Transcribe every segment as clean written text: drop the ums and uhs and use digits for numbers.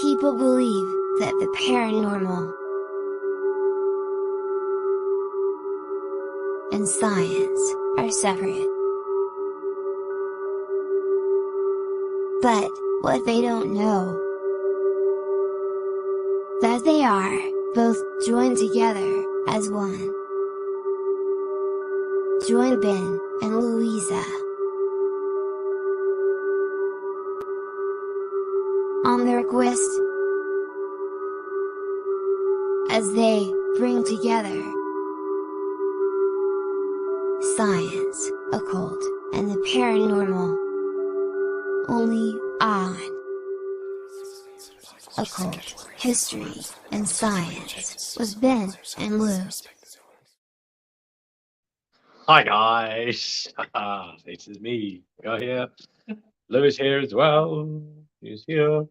people believe that the paranormal and science are separate. But what they don't know, that they are both joined together as one. Join Ben and Louisa on their quest as they bring together science, occult, and the paranormal, only on Occult, History, and Science with Ben and Lou. Hi guys, this is me. You're here. Lou is here as well. He's here.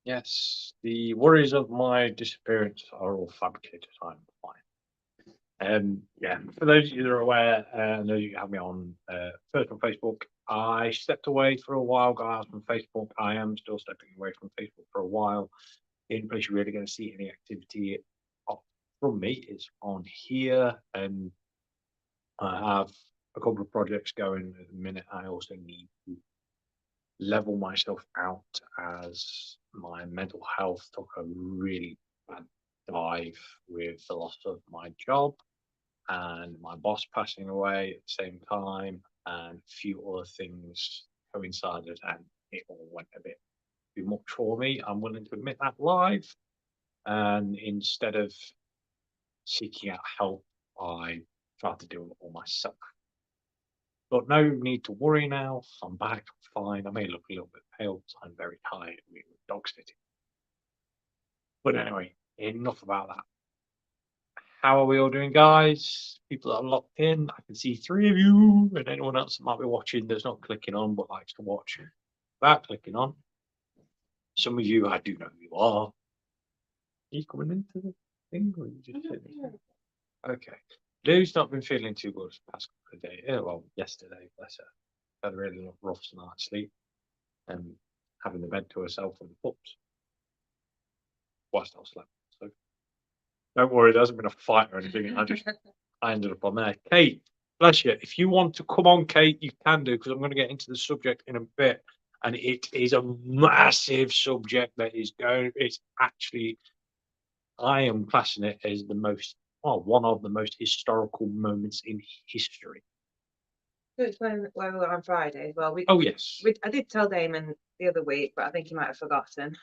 Yes, the worries of my disappearance are all fabricated. I'm fine. Yeah, for those of you that are aware, and those of you who have me on first on Facebook, I stepped away for a while, guys, from Facebook. I am still stepping away from Facebook for a while. The only place you're really going to see any activity from me is on here, and I have a couple of projects going at the minute. I also need to level myself out as my mental health took a really bad dive with the loss of my job and my boss passing away at the same time, and a few other things coincided, and it all went a bit too much for me. I'm willing to admit that live. And instead of seeking out help, I tried to do it all myself. But no need to worry now. I'm back. I'm fine. I may look a little bit pale because I'm very tired with dog sitting. But anyway, enough about that. How are we all doing, guys? People that are locked in. I can see 3 of you, and anyone else that might be watching that's not clicking on but likes to watch without clicking on. Some of you, I do know who you are. Are you coming into the thing, or are you just sitting? Okay. Lou's not been feeling too good the past couple of days. Well, yesterday, bless her. Had a really rough night's sleep and having the bed to herself and the pups whilst I slept. So don't worry, there hasn't been a fight or anything. I ended up on there. Kate, bless you. If you want to come on, Kate, you can do, because I'm going to get into the subject in a bit. And it is a massive subject that is going, it's actually, I am classing it as one of the most historical moments in history. It's when we were on Friday. Well, Oh, yes. I did tell Damon the other week, but I think he might have forgotten.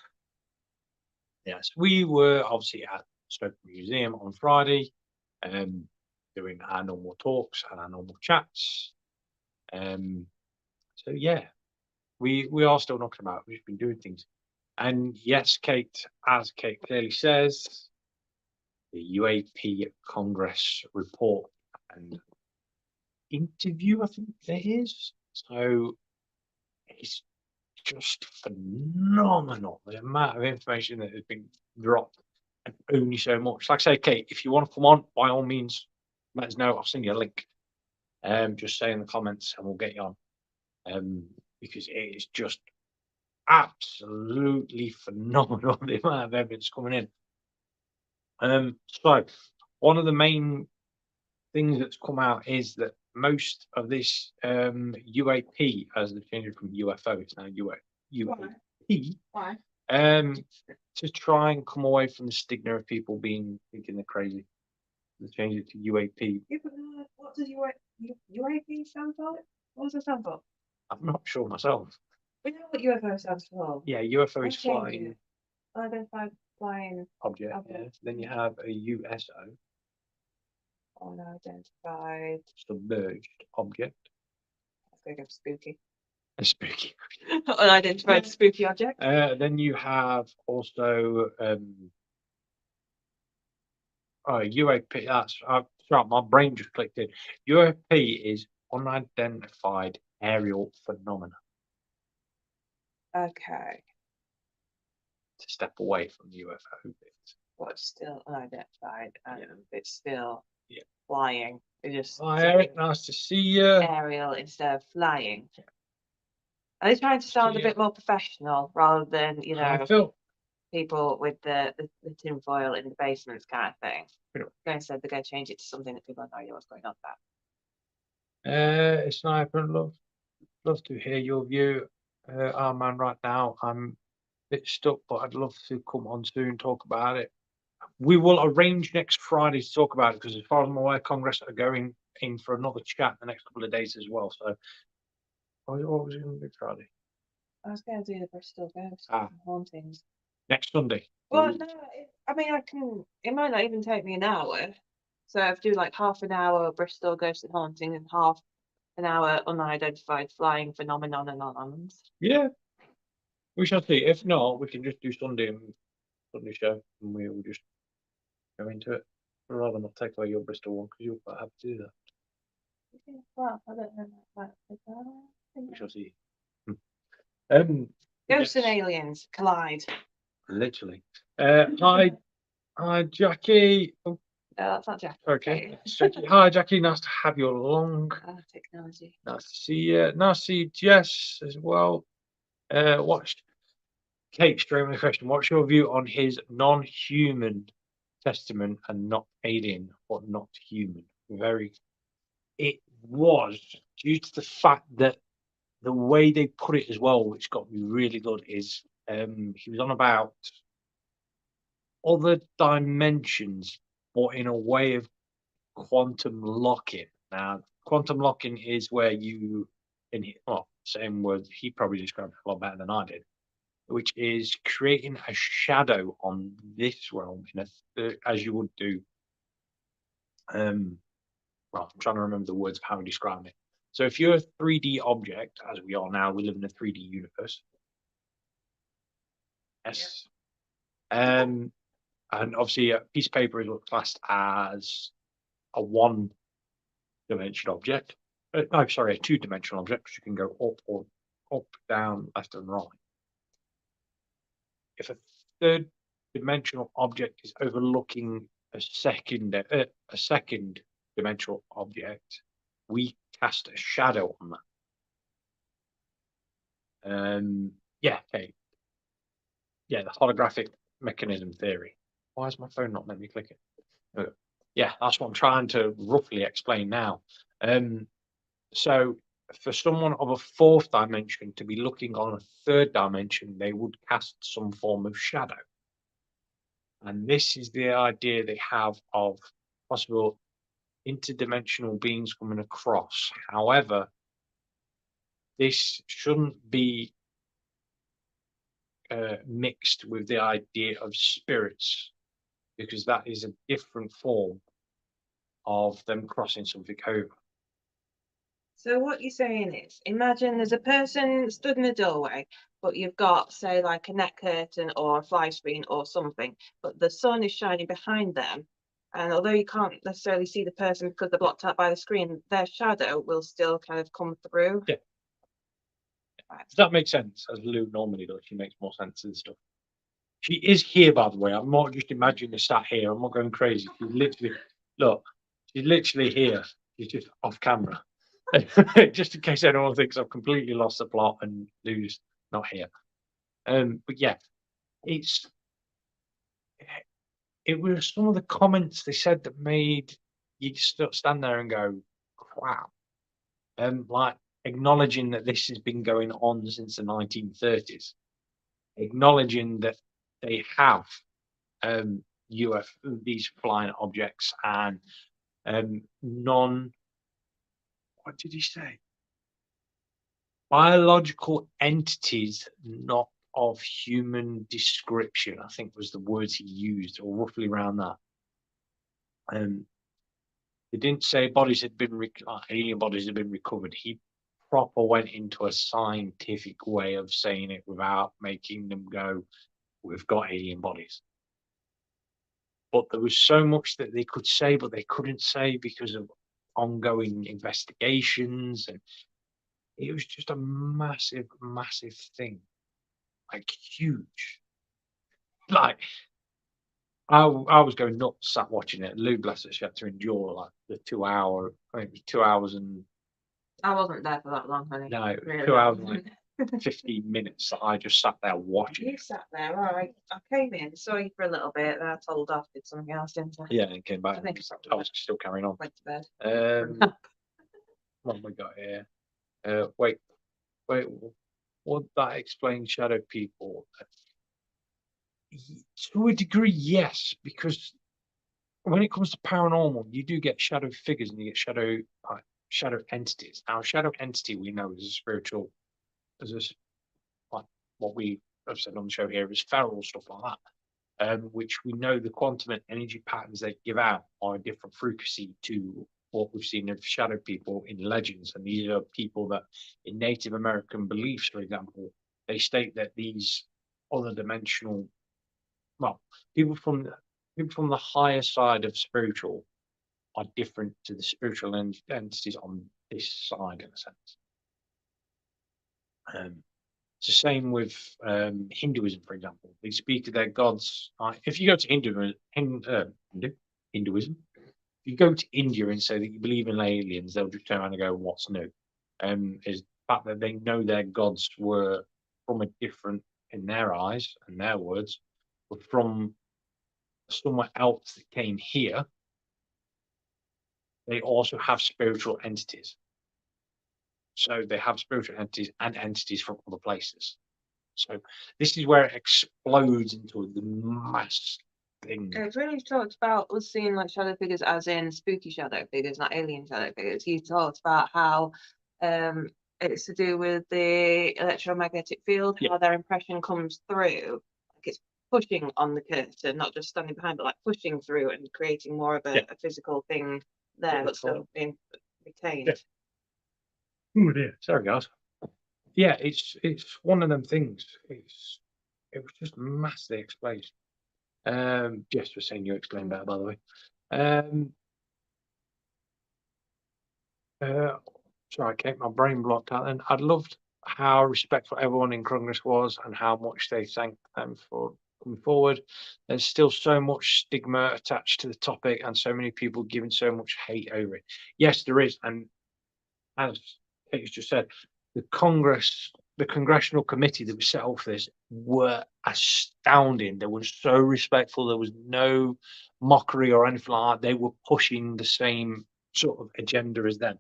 Yes, we were obviously at Stoke Museum on Friday, doing our normal talks and our normal chats. So yeah, we are still knocking about. We've been doing things, and yes, Kate, as Kate clearly says, the UAP Congress report and interview, I think there is. So it's just phenomenal, the amount of information that has been dropped, and only so much. Like I say, Kate, if you want to come on, by all means, let us know. I'll send you a link. Just say in the comments and we'll get you on. Because it is just absolutely phenomenal, the amount of evidence coming in. So one of the main things that's come out is that most of this UAP, as they've changed it from UFO, it's now UAP. Why? To try and come away from the stigma of people thinking they're crazy. They changed it to UAP. Yeah, but what does UAP stand for? What does it stand for? I'm not sure myself. We know what UFO stands for. Yeah, UFO is Let's change flying it. Unidentified flying object. Yeah. Then you have a USO, unidentified submerged object. That's gonna go spooky. A spooky. Unidentified spooky object. Then you have also UAP. That's right. My brain just clicked in. UAP is unidentified aerial phenomena. Okay. To step away from the UFO bit. But it's still unidentified, and it's still Yeah. flying. It's just Hi, Eric. Nice to see you. Aerial instead of flying. Are they trying to sound a Yeah. bit more professional rather than, I feel people with the tinfoil in the basements kind of thing? Pretty much. They said they're going to change it to something that people have no idea what's going on about. Sniper, love to hear your view. Man, right now I'm a bit stuck, but I'd love to come on soon, talk about it. We will arrange next Friday to talk about it because, as far as I'm aware, Congress are going in for another chat the next couple of days as well. So, what was it going to be Friday? I was going to do the Bristol Ghost hauntings. Next Sunday. Well, no, I mean, I can. It might not even take me an hour. So I do like half an hour Bristol Ghost and Haunting and half an hour unidentified flying phenomenon anonymous. Yeah, we shall see. If not, we can just do Sunday show, and we will just go into it. I'd rather not take away your Bristol one because you'll quite happy to do that. Well, I don't know about that. We shall see. Ghosts and Yes, aliens collide. literally. Hi, Jackie. Oh, No, that's not Jack. okay. Jackie. Hi, Jackie. Nice to have you along. Technology. Nice to see you. Nice to see Jess as well. Watched Kate straight with the question. What's your view on his non-human testament and not alien but not human? It was due to the fact that the way they put it as well, which got me really good, is he was on about other dimensions, but in a way of quantum locking. Now, quantum locking is where you, same words, he probably described it a lot better than I did, which is creating a shadow on this realm as you would do. Well, I'm trying to remember the words of how he described it. So if you're a 3D object, as we are now, we live in a 3D universe. Yes. And obviously a piece of paper is classed as a one-dimensional object. No, sorry, a two-dimensional object, because you can go up, down, left and right. If a third dimensional object is overlooking a second dimensional object, we cast a shadow on that. Yeah, okay. Yeah, the holographic mechanism theory. Why is my phone not letting me click it? Yeah, that's what I'm trying to roughly explain now. So for someone of a fourth dimension to be looking on a third dimension, they would cast some form of shadow. And this is the idea they have of possible interdimensional beings coming across. However, this shouldn't be mixed with the idea of spirits, because that is a different form of them crossing something over. So what you're saying is, imagine there's a person stood in a doorway, but you've got, say, like a net curtain or a fly screen or something, but the sun is shining behind them. And although you can't necessarily see the person because they're blocked out by the screen, their shadow will still kind of come through. Yeah. Right. Does that make sense? As Lou normally does, she makes more sense and stuff. She is here, by the way. I'm not just imagining her sat here. I'm not going crazy. She's literally here. She's just off camera. Just in case anyone thinks I've completely lost the plot and Lou's not here. But yeah, it was some of the comments they said that made you just stand there and go, wow. Like acknowledging that this has been going on since the 1930s, acknowledging that they have these flying objects and what did he say? Biological entities not of human description, I think was the words he used, or roughly around that. They didn't say bodies had been alien bodies had been recovered. He proper went into a scientific way of saying it without making them go, we've got alien bodies. But there was so much that they could say, but they couldn't say because of ongoing investigations, and it was just a massive, massive thing, like huge. Like I was going nuts sat watching it. Lou, bless her, she had to endure like the 2 hour. I think it was 2 hours and. I wasn't there for that long, honey. No, really 2 hours and like 15 minutes that I just sat there watching You it. sat there, all right. I came in, saw you for a little bit, then I told off, did something else, didn't I? Yeah, and came back. I think I was still carrying on. went to bed. What have we got here? Wait, would that explain shadow people? To a degree, yes, because when it comes to paranormal, you do get shadow figures and you get shadow entities. Now, a shadow entity we know is a spiritual, like what we have said on the show here is feral stuff like that, which we know the quantum and energy patterns they give out are a different frequency to what we've seen of shadow people in legends. And these are people that, in Native American beliefs, for example, they state that these other dimensional, well, people from the higher side of spiritual are different to the spiritual entities on this side, in a sense. It's the same with Hinduism, for example. They speak of their gods. If you go to Hinduism, if you go to India and say that you believe in aliens, they'll just turn around and go, "What's new?" Is the fact that they know their gods were from a different, in their eyes and their words, were from somewhere else that came here. They also have spiritual entities. So they have spiritual entities and entities from other places. So this is where it explodes into the mass thing. It really talked about us seeing like shadow figures as in spooky shadow figures, not alien shadow figures. He talked about how it's to do with the electromagnetic field, how their impression comes through. Like it's pushing on the curtain, not just standing behind, but like pushing through and creating more of a physical thing there, but still being retained. Oh dear, sorry guys. Yeah, it's one of them things. It was just massively explained. Just for saying you explained that, by the way. Sorry, I kept my brain blocked out. And I'd loved how respectful everyone in Congress was and how much they thanked them for coming forward. There's still so much stigma attached to the topic and so many people giving so much hate over it. Yes, there is. And as Kate's just said, the congressional committee that was set up for this were astounding. They were so respectful. There was no mockery or anything like that. They were pushing the same sort of agenda as them.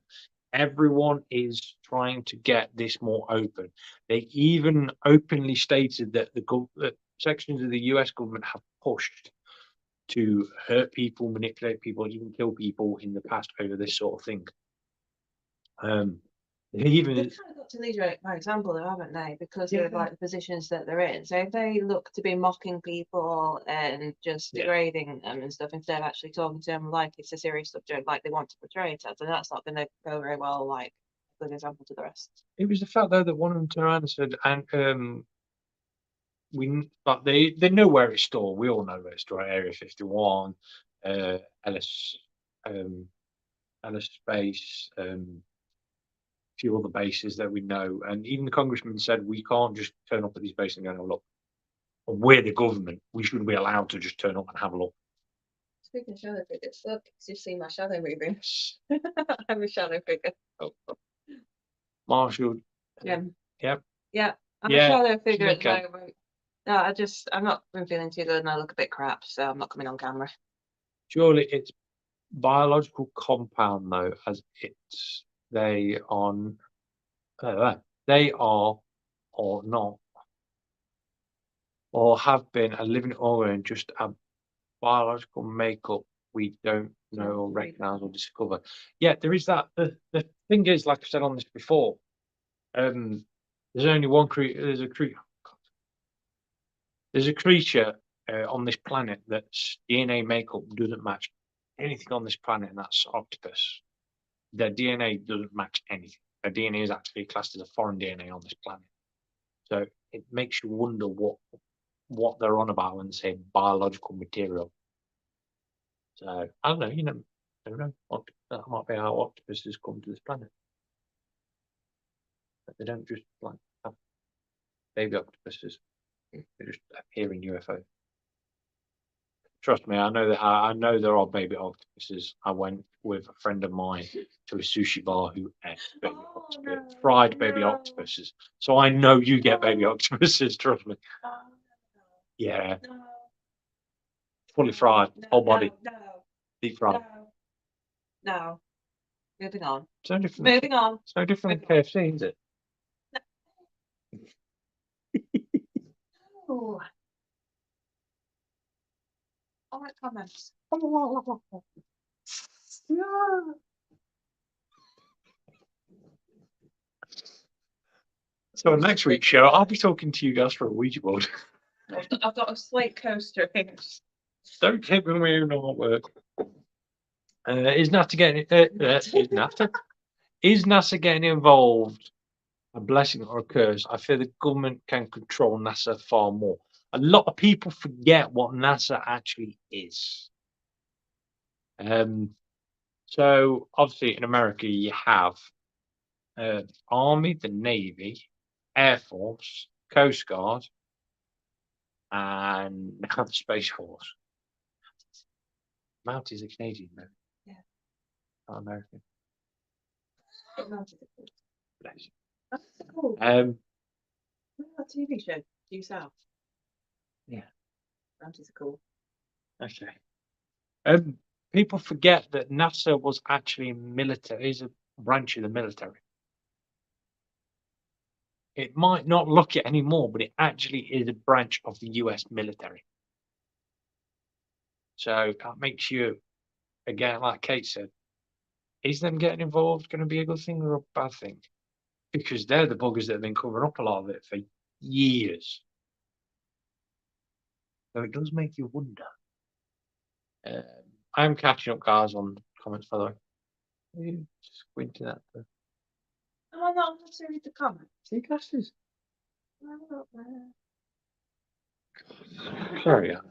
Everyone is trying to get this more open. They even openly stated that that sections of the US government have pushed to hurt people, manipulate people, even kill people in the past over this sort of thing. Even They've kind of got to lead by example, though, haven't they? Because of like the positions that they're in. So if they look to be mocking people and just degrading them and stuff, instead of actually talking to them like it's a serious subject, like they want to portray it as, and that's not going to go very well. Like a good example to the rest. It was the fact though that one of them turned around and said, and but they know where it's stored. We all know where it's stored. Area 51, Ellis Base. Few other bases that we know, and even the congressman said we can't just turn up at these bases and go and have a look. We're the government. We shouldn't be allowed to just turn up and have a look. Speaking of shadow figures, look, you've seen my shadow moving. I'm a shadow figure. Oh. Marshall. Jim. Yep. Yeah, I'm a shadow figure at the moment. No, I'm not been feeling too good and I look a bit crap, so I'm not coming on camera. Surely it's biological compound though, as they are or not or have been a living organ, just a biological makeup we don't know or recognize or discover. Yeah, there is that. The thing is, like I've said on this before, there's only one creature. There's a creature on this planet that's DNA makeup doesn't match anything on this planet, and that's octopus. Their DNA doesn't match anything. Their DNA is actually classed as a foreign DNA on this planet. So it makes you wonder what they're on about when they say biological material. So I don't know, I don't know. That might be how octopuses come to this planet. But they don't just like have baby octopuses. They just appear in UFOs. Trust me, I know that I know there are baby octopuses. I went with a friend of mine to a sushi bar who ate baby octopus, fried baby octopuses. So I know you get baby octopuses. Trust me. Yeah, fully fried, whole body, deep fried. No. Moving on. It's no different. Moving on. It's no different than KFC, is it? Oh. All right, comments. So on next week's show, I'll be talking to you guys for a Ouija board. I've got a slate coaster here. Don't hit me when you're not at work. Is NASA getting is NASA getting involved? A blessing or a curse? I fear the government can control NASA far more. A lot of people forget what NASA actually is. So obviously in America you have Army, the Navy, Air Force, Coast Guard, and now the Space Force. Mount is a Canadian, though. Yeah. Not American. That's Bless. cool. Um, A TV show. Due South. Yeah. Mountains are cool. okay. People forget that NASA was actually military, is a branch of the military. It might not look it anymore, but it actually is a branch of the US military. So that makes you, again, like Kate said, is them getting involved going to be a good thing or a bad thing? Because they're the buggers that have been covering up a lot of it for years. So it does make you wonder. I'm catching up, guys, on comments, by the way. Are you squinting at the Oh, I'm not to read the comments. see glasses? I'm not there. Sorry, yeah.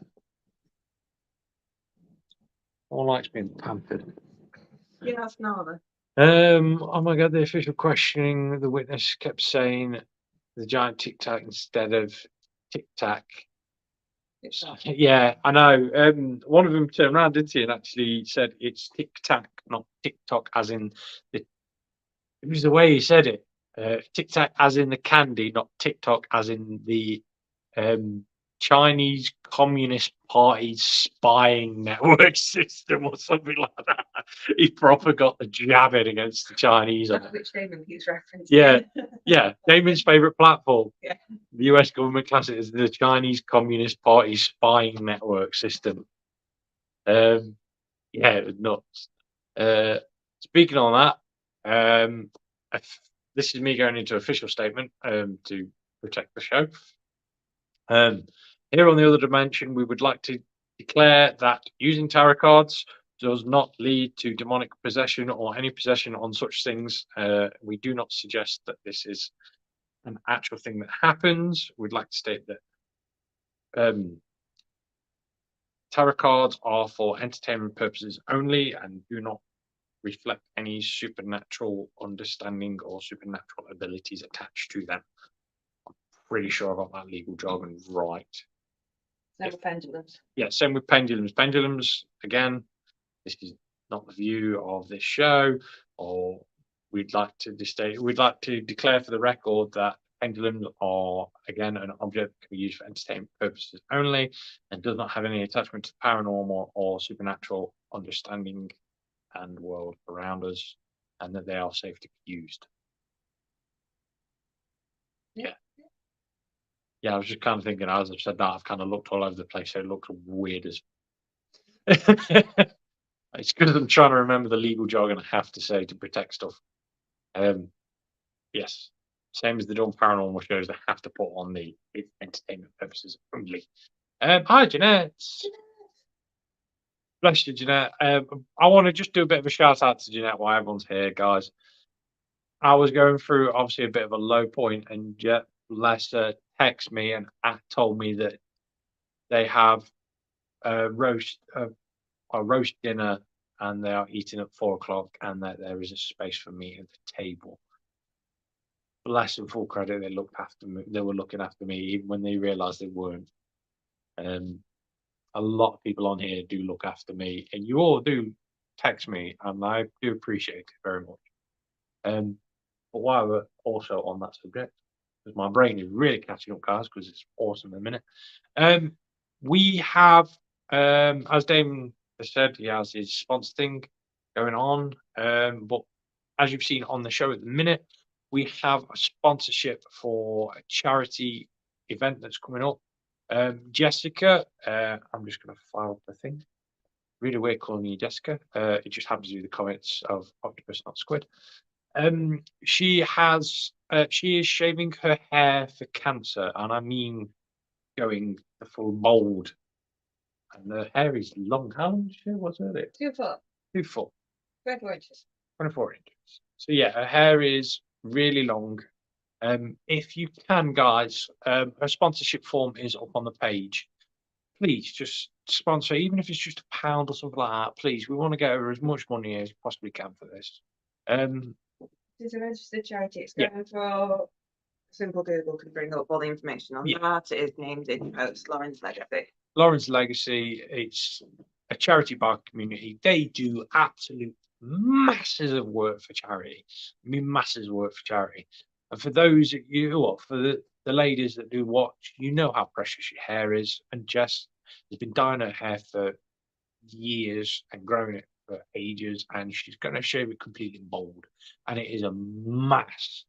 One likes being pampered. Yeah, that's Nala. Oh my god, the official questioning, the witness kept saying the giant tic tac instead of tic tac. Yeah, I know. One of them turned around, didn't he, and actually said it's tic tac, not TikTok, as in the. It was the way he said it. Tic tac, as in the candy, not TikTok, as in the Chinese Communist Party spying network system or something like that. He proper got the jabbing against the Chinese on it. Which Damon keeps referencing. Yeah, yeah. Damon's favourite platform. Yeah. The US government class it as the Chinese Communist Party spying network system. Yeah, it was nuts. Speaking on that, this is me going into official statement to protect the show. Here on the other dimension, we would like to declare that using tarot cards does not lead to demonic possession or any possession on such things. We do not suggest that this is an actual thing that happens. We'd like to state that tarot cards are for entertainment purposes only and do not reflect any supernatural understanding or supernatural abilities attached to them. I'm pretty sure I got that legal jargon right. Same with pendulums. Yeah, same with pendulums. Pendulums, again, this is not the view of this show, or we'd like to declare for the record that pendulums are, again, an object that can be used for entertainment purposes only and does not have any attachment to paranormal or supernatural understanding and world around us, and that they are safe to be used. Yeah, I was just kind of thinking, as I've said that, I've kind of looked all over the place, so it looks weird as. It's because I'm trying to remember the legal jargon I have to say to protect stuff. Yes, same as the dumb paranormal shows, they have to put on the entertainment purposes only. Hi, Jeanette. Bless you, Jeanette. I want to just do a bit of a shout out to Jeanette while everyone's here, guys. I was going through obviously a bit of a low point, and yet Lester texted me and told me that they have a roast dinner and they are eating at 4:00 and that there is a space for me at the table. Bless them, full credit, they looked after me. They were looking after me even when they realised they weren't. a lot of people on here do look after me, and you all do text me, and I do appreciate it very much. But while we're also on that subject, because my brain is really catching up, guys, because it's awesome in a minute. We have, as Damon has said, he has his sponsor thing going on. But as you've seen on the show at the minute, we have a sponsorship for a charity event that's coming up. Jessica, I'm just going to file the thing. Really weird calling you Jessica. It just happens to be the comments of Octopus, not Squid. She is shaving her hair for cancer, and I mean going the full bald. And the hair is long. How long was it? 2 foot, 2 foot, 24 inches. 24 inches. So yeah, her hair is really long. If you can, guys, her sponsorship form is up on the page. Please just sponsor, even if it's just £1 or something like that. Please, we want to get her as much money as possibly can for this. It's a registered charity. It's Yeah. going for simple Google can bring up all the information on Yeah. that. It is named in post Lauren's Legacy. Lauren's Legacy, it's a charity bike community. They do absolute masses of work for charity. I mean, masses of work for charity. And for those of you, for the ladies that do watch, you know how precious your hair is. And Jess has been dyeing her hair for years and growing it for ages, and she's going to shave it completely bald. And it is a mass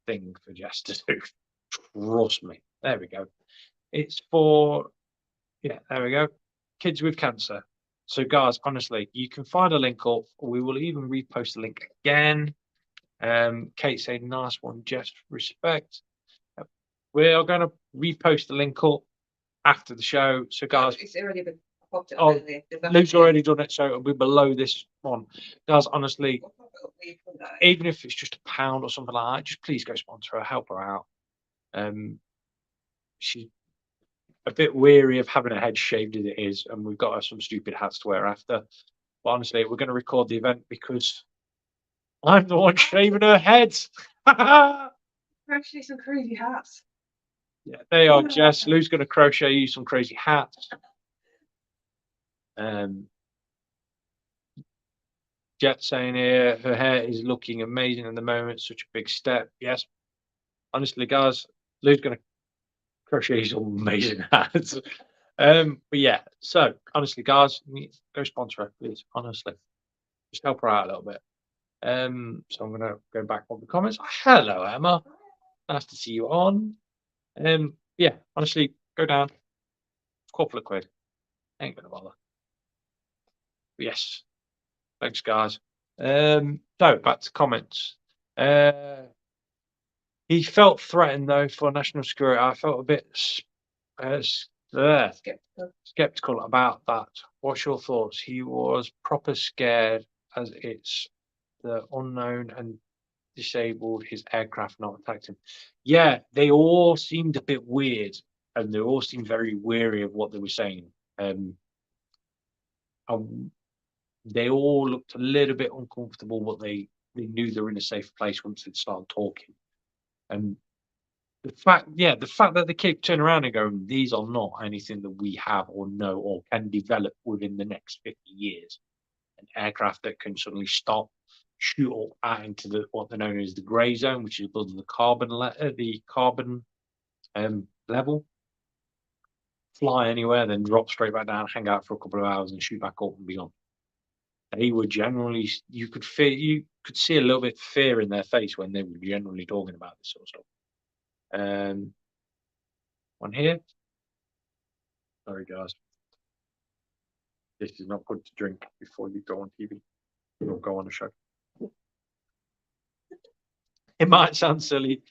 thing for Jess to do. Trust me. There we go. It's for, yeah, there we go. Kids with cancer. So, guys, honestly, you can find a link up. We will even repost the link again. Kate saying, nice one, Jess, respect. We are going to repost the link up after the show. So, guys, It's already been popped up. oh, Lou's already done it, so it'll be below this one. Guys, honestly, even if it's just £1 or something like that, just please go sponsor her, help her out. She's a bit weary of having her head shaved as it is, and we've got her some stupid hats to wear after. But honestly, we're going to record the event because I'm the one shaving her head. Actually, some crazy hats. Yeah, they are, Jess. Lou's going to crochet you some crazy hats. Jet saying here, her hair is looking amazing at the moment. Such a big step. Yes. Honestly, guys, Lou's going to crochet some amazing hats. But yeah, so honestly, guys, go sponsor her, please. Honestly, just help her out a little bit. So I'm gonna go back on the comments. Hello, Emma. Nice to see you on. Yeah, honestly, go down. Couple of quid. Ain't gonna bother. But yes. Thanks, guys. So back to comments. He felt threatened though for national security. I felt a bit skeptical about that. What's your thoughts? He was proper scared as it's the unknown and disabled his aircraft not attacked him. Yeah, they all seemed a bit weird and they all seemed very weary of what they were saying. They all looked a little bit uncomfortable, but they knew they were in a safe place once they started talking. And the fact that the kid turned around and go, these are not anything that we have or know or can develop within the next 50 years. An aircraft that can suddenly stop, shoot up out into what they're known as the grey zone, which is above the carbon level, fly anywhere, then drop straight back down, hang out for a couple of hours, and shoot back up and be gone. They were generally, you could see a little bit of fear in their face when they were generally talking about this sort of stuff. One here. Sorry, guys. This is not good to drink before you go on TV or go on a show. It might sound silly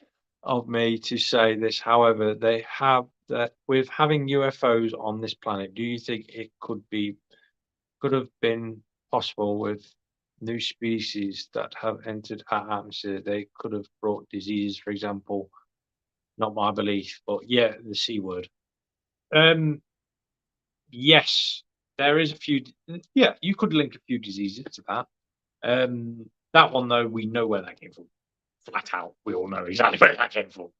of me to say this, however, they have that with having UFOs on this planet. Do you think it could have been possible with new species that have entered our atmosphere? They could have brought diseases, for example. Not my belief, but yeah, the C word. Yes, there is a few. Yeah, you could link a few diseases to that. That one though, we know where that came from. Flat out, we all know exactly where that came from.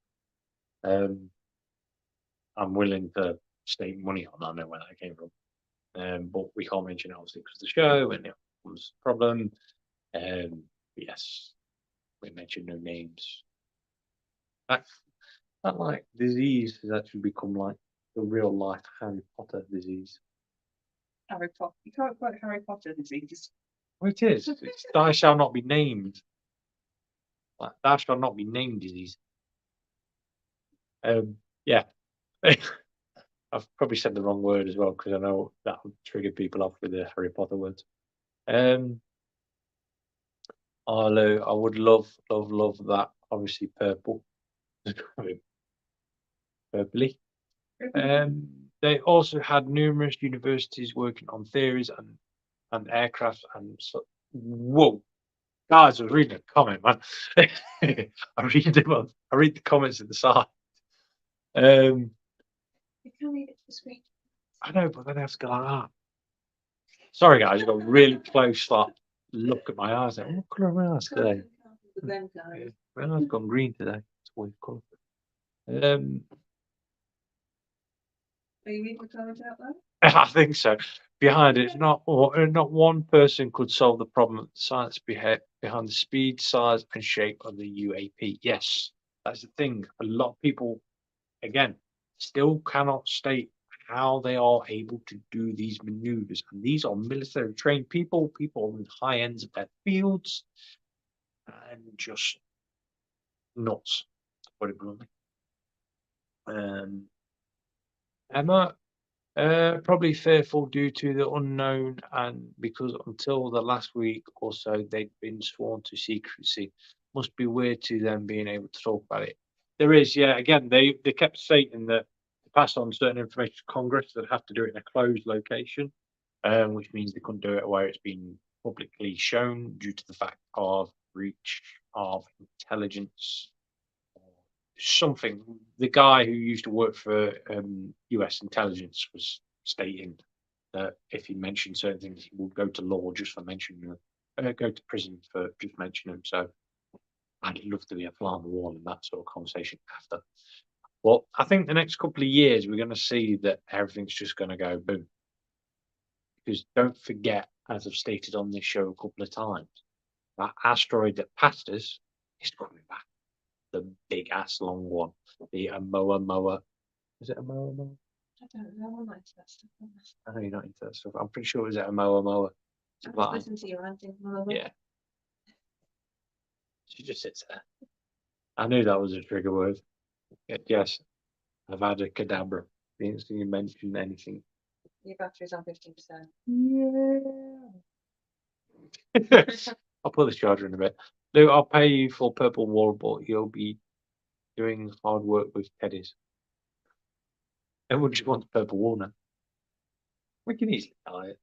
I'm willing to state money on. I don't know where that came from. But we can't mention it obviously because of the show and it was a problem. Yes, we mentioned no names. That like disease has actually become like the real life Harry Potter disease. Harry Potter. You can't quote Harry Potter disease. Well, it is. It's thou shall not be named. Like thou shall not be named disease. Yeah. I've probably said the wrong word as well because I know that would trigger people off with the Harry Potter words. I would love that. Obviously, purple. Purpley. They also had numerous universities working on theories and aircraft and so. Whoa, guys! I was reading a comment, man. I read the comments at the side. You can't read it this week. I know, but then I have to go like that. Sorry, guys, I've got really close look at my eyes. Like, what colour are my eyes today? My eyes gone green today. It's a weird colour. Are you reading the comments out loud? I think so. Behind it, not one person could solve the problem of the science behind the speed, size, and shape of the UAP. Yes, that's the thing. A lot of people, again, still cannot state how they are able to do these maneuvers. And these are military trained people with high ends of their fields, and just nuts, to put it bluntly. Emma, probably fearful due to the unknown and because until the last week or so they'd been sworn to secrecy. Must be weird to them being able to talk about it. There is, yeah. Again, they kept stating that to pass on certain information to Congress, they'd have to do it in a closed location, which means they couldn't do it where it's been publicly shown due to the fact of breach of intelligence. Something. The guy who used to work for US intelligence was stating that if he mentioned certain things, he would go to law just for mentioning them, go to prison for just mentioning them. So I'd love to be a fly on the wall in that sort of conversation after. Well, I think the next couple of years we're going to see that everything's just going to go boom. Because don't forget, as I've stated on this show a couple of times, that asteroid that passed us is coming back. The big ass long one, the Oumuamua. Is it Oumuamua? I don't know. I'm not into that stuff. I know you're not into that stuff. I'm pretty sure it was at Oumuamua. I just listen to you ranting. Yeah. She just sits there. I knew that was a trigger word. Yes, I've had a cadabra. The instant you mention anything. Your battery's on 15%. Yeah. I'll put the charger in a bit. Lou, I'll pay you for purple wall, but you'll be doing hard work with teddies. Everyone just wants purple wall now. We can easily buy it.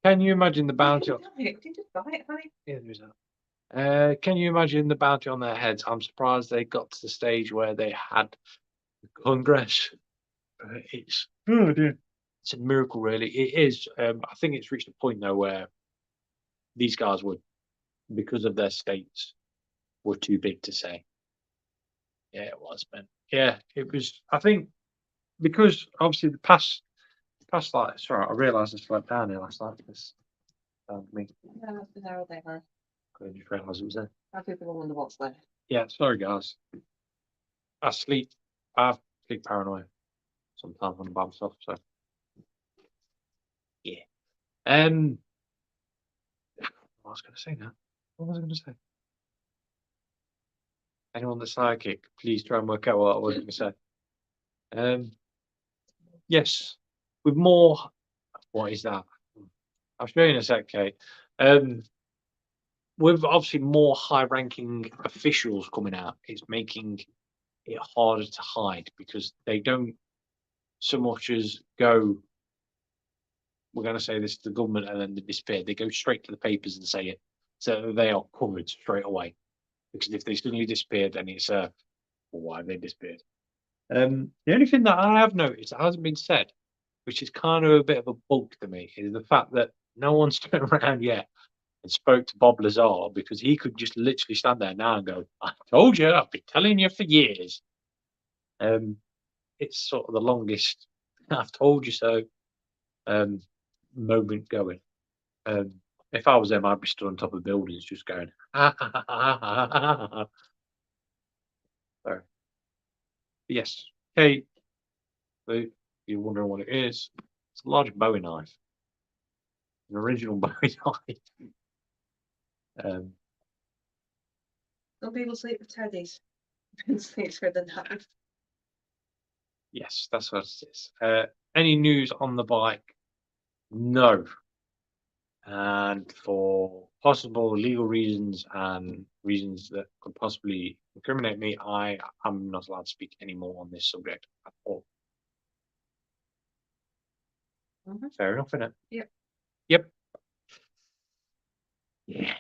Can you imagine the bounty on... Did you just buy it, honey? Yeah, there's that. Can you imagine the bounty on their heads? I'm surprised they got to the stage where they had Congress. It's a miracle, really. It is. I think it's reached a point though where these guys would, because of their states, were too big to say. Yeah, it was, man. Yeah, it was. I think because obviously the past like, sorry, I realised I slept down here last night. This me. No, it's been there all day, honey. I just realised it was there. Now people will wonder what's there. Yeah, sorry guys. I have sleep paranoia sometimes when I'm by myself. So yeah. What was I going to say now? What was I going to say? Anyone that's psychic, please try and work out what I was going to say. Yes, with more. What is that? I'll show you in a sec, Kate. With obviously more high-ranking officials coming out, it's making it harder to hide because they don't so much as go, we're going to say this to the government and then they disappear. They go straight to the papers and say it. So they are covered straight away. Because if they suddenly disappear, then it's well, why have they disappeared? The only thing that I have noticed that hasn't been said, which is kind of a bit of a bug to me, is the fact that no one's turned around yet and spoke to Bob Lazar, because he could just literally stand there now and go, I told you, I've been telling you for years. it's sort of the longest I've told you so moment going. If I was them, I'd be stood on top of buildings just going, ha, ha, ha, ha, ha, ha, ha. So, yes. Hey, if you're wondering what it is, it's a large Bowie knife. An original Bowie knife. Some people sleep with teddies. Sleep with the knife. Yes, that's what it is. Any news on the bike? No. And for possible legal reasons and reasons that could possibly incriminate me, I am not allowed to speak anymore on this subject at all. Fair enough, innit? Yep. Yep. Yeah.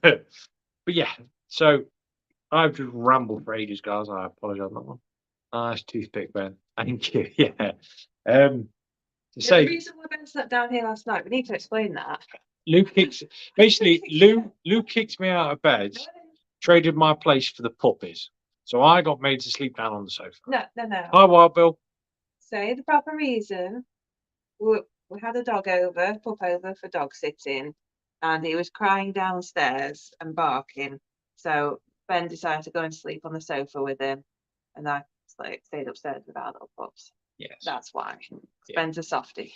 But yeah, so I've just rambled for ages, guys. I apologise on that one. Nice toothpick, Ben. Thank you. Yeah. To The say reason why Ben slept down here last night, we need to explain that. Lou kicks basically Lou kicked me out of bed, traded my place for the puppies. So I got made to sleep down on the sofa. No. Hi, Wild Bill. Say the proper reason. We had a dog over, pup over for dog sitting, and he was crying downstairs and barking. So Ben decided to go and sleep on the sofa with him, and I stayed upstairs with our little pups. Yes. That's why. Yeah. Ben's a softie.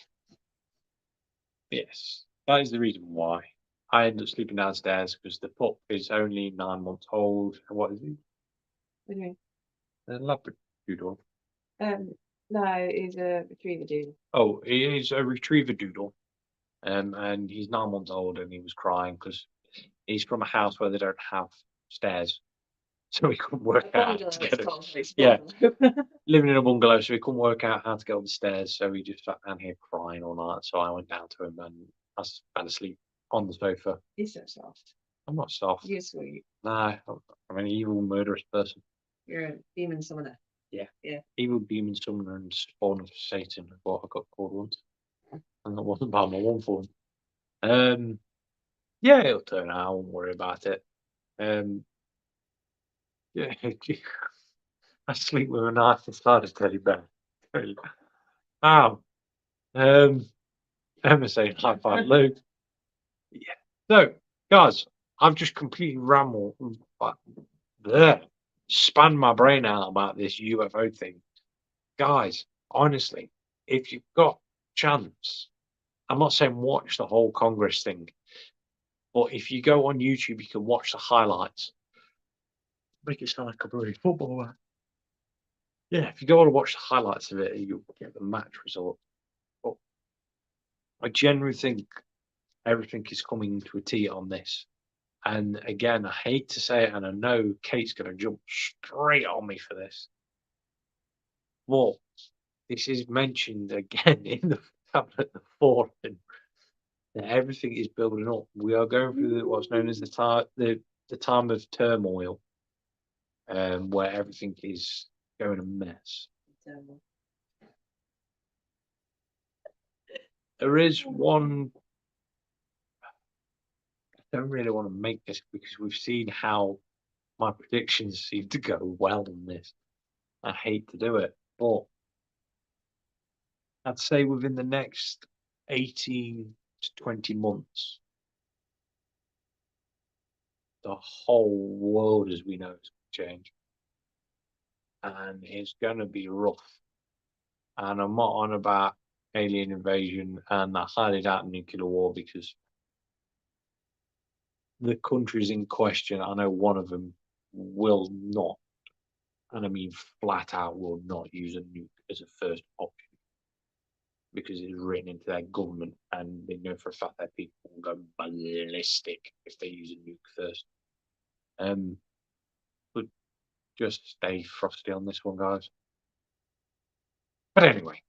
Yes. That is the reason why. I ended up sleeping downstairs because the pup is only 9 months old. What is he? What do you A Labradoodle. mean? No, he's a retriever dude. Oh, he is a retriever doodle. And he's 9 months old, and he was crying because he's from a house where they don't have stairs. So he couldn't work out how to get it. Yeah. Living in a bungalow, so he couldn't work out how to get up the stairs. So he just sat down here crying all night. So I went down to him and I was fell asleep on the sofa. He's so soft. I'm not soft. You're sweet. No, I'm an evil, murderous person. You're a demon summoner. Evil demon summoner and spawn of Satan is what I got called once. And that wasn't by my one form. Yeah, it'll turn out. I won't worry about it. Yeah, I sleep with a knife inside a teddy bear. Ow. Emma saying high five, Luke. Yeah. So, guys, I've just completely rambled, spanned my brain out about this UFO thing. Guys, honestly, if you've got chance, I'm not saying watch the whole Congress thing, but if you go on YouTube, you can watch the highlights. Make it sound like a bloody footballer. Yeah, if you go on and watch the highlights of it, you'll get the match result. But I generally think everything is coming to a T on this. And again, I hate to say it, and I know Kate's going to jump straight on me for this. But this is mentioned again in the tablet, the forum, that everything is building up. We are going through what's known as the time of turmoil, where everything is going a mess. There is one. I don't really want to make this because we've seen how my predictions seem to go well on this. I hate to do it, but I'd say within the next 18 to 20 months, the whole world as we know is going to change. And it's going to be rough. And I'm not on about alien invasion, and I highly doubt nuclear war because the countries in question, I know one of them will not, and I mean flat out will not use a nuke as a first option because it's written into their government and they know for a fact that people will go ballistic if they use a nuke first. But just stay frosty on this one, guys. But anyway,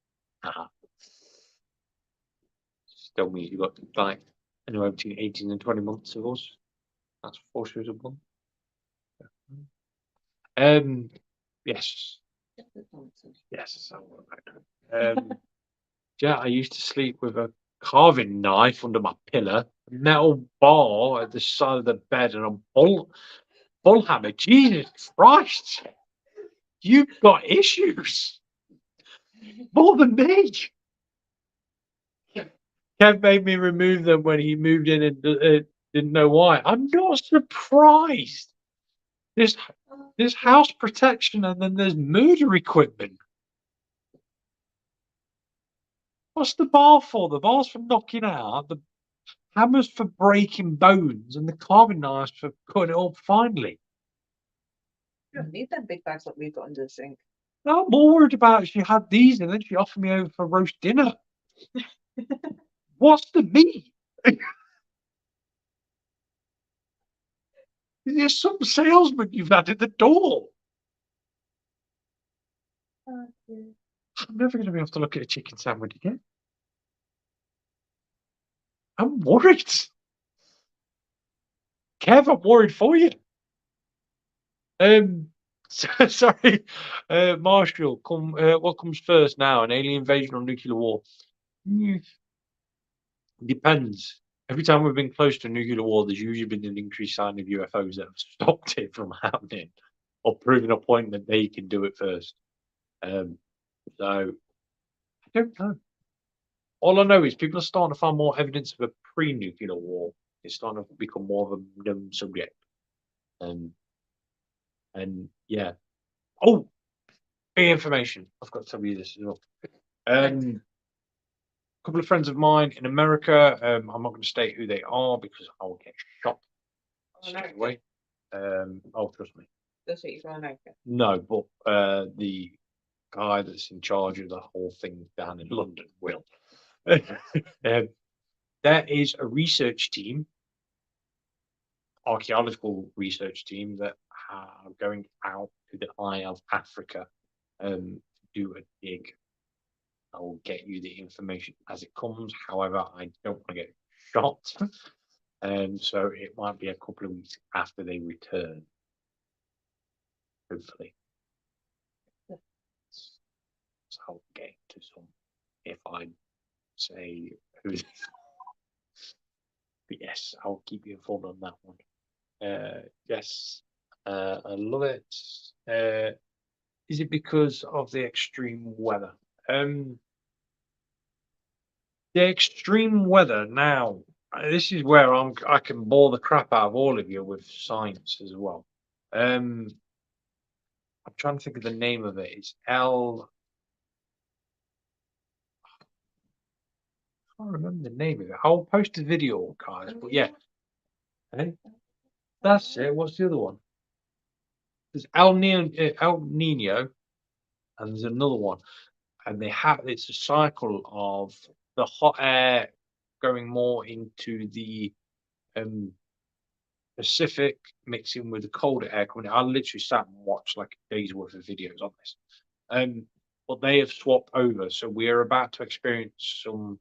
still means you've got like anywhere between 18 and 20 months of us. That's 4 shows a month. Yes. Yes, yeah, I used to sleep with a carving knife under my pillow, a metal bar at the side of the bed, and a bull hammer. Jesus Christ! You've got issues more than me. Kev made me remove them when he moved in and didn't know why. I'm not surprised. There's house protection and then there's murder equipment. What's the bar for? The bar's for knocking out, the hammer's for breaking bones, and the carving knives for cutting it up finely. You don't need them big bags that we've got under the sink. I'm more worried about she had these and then she offered me over for roast dinner. What's the meat? There's some salesman you've had at the door. Oh, yeah. I'm never going to be able to look at a chicken sandwich again. I'm worried. Kev, I'm worried for you. Sorry, Marshall. What comes first now? An alien invasion or nuclear war? Depends. Every time we've been close to a nuclear war, there's usually been an increased sign of UFOs that have stopped it from happening, or proving a point that they can do it first. So I don't know. All I know is people are starting to find more evidence of a pre-nuclear war. It's starting to become more of a known subject. And yeah. Oh, big information. I've got to tell you this as well. A couple of friends of mine in America. I'm not going to state who they are because I will get shot straight away. Oh, trust me. That's what you're from America. No, but the guy that's in charge of the whole thing down in London will. There is a research team, archaeological research team, that are going out to the Eye of Africa to do a dig. I will get you the information as it comes. However, I don't want to get shot. So it might be a couple of weeks after they return. Hopefully. So I'll get to some if I say who it is. But yes, I'll keep you informed on that one. Yes, I love it. Is it because of the extreme weather? The extreme weather now. This is where I can bore the crap out of all of you with science as well. I'm trying to think of the name of it. It's I can't remember the name of it. I'll post a video, guys. But yeah, that's it. What's the other one? There's El Nino, and there's another one, and it's a cycle of the hot air going more into the Pacific, mixing with the colder air coming in. I literally sat and watched like a day's worth of videos on this. But they have swapped over, so we are about to experience some